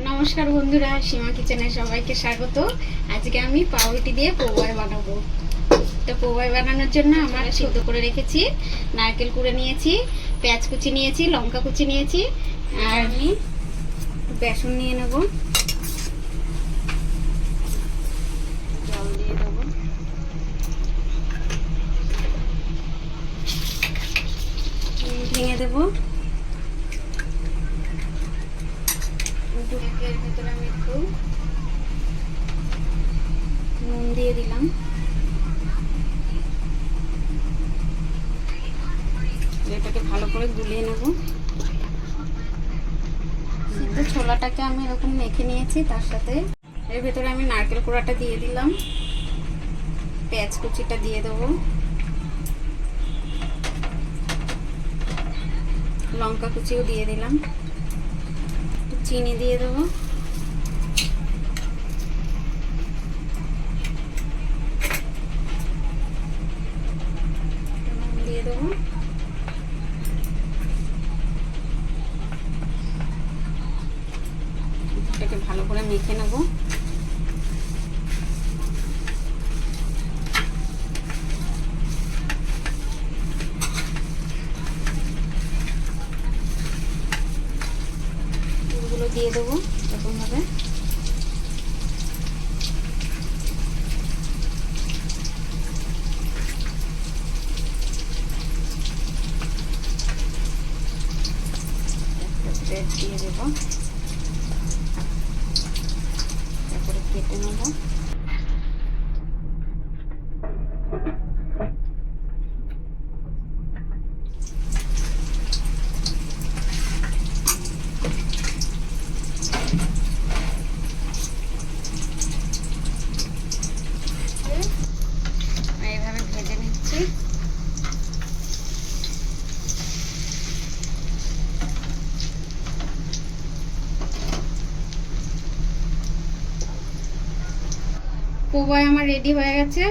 নমস্কার বন্ধুরা, সীমা কিচেনে সবাইকে স্বাগত। আজকে আমি পাউরুটি দিয়ে পোবাই বানাবো। তো পোবাই বানানোর জন্য আমরা সিদ্ধ করে রেখেছি, নারকেল কুড়ে নিয়েছি, পেঁয়াজ কুচি নিয়েছি, লঙ্কা কুচি নিয়েছি, আর আমি বেসন নিয়ে নেব। জল দিয়ে দেবো, ভেঙে দেবো। এর ভেতরে আমি একটু নুন দিয়ে দিলাম। এটাকে ভালো করে গুলিয়ে নেব। সিদ্ধ ছোলাটাকে আমি এরকম মেখে নিয়েছি, তার সাথে এর ভেতরে আমি নারকেল কোড়াটা দিয়ে দিলাম, পেঁয়াজ কুচিটা দিয়ে দেবো, লঙ্কা কুচিও দিয়ে দিলাম, চিনি দিয়ে দেবো, দিয়ে দেবো। এটাকে ভালো করে মেখে নেব। গুলো দিয়ে দেবো এরকম ভাবে। ব্রেড দিয়ে দেবো, তারপরে কেটে নেব। এইভাবে ভেজে নিচ্ছি। পোবাই আমার রেডি হয়ে গেছে।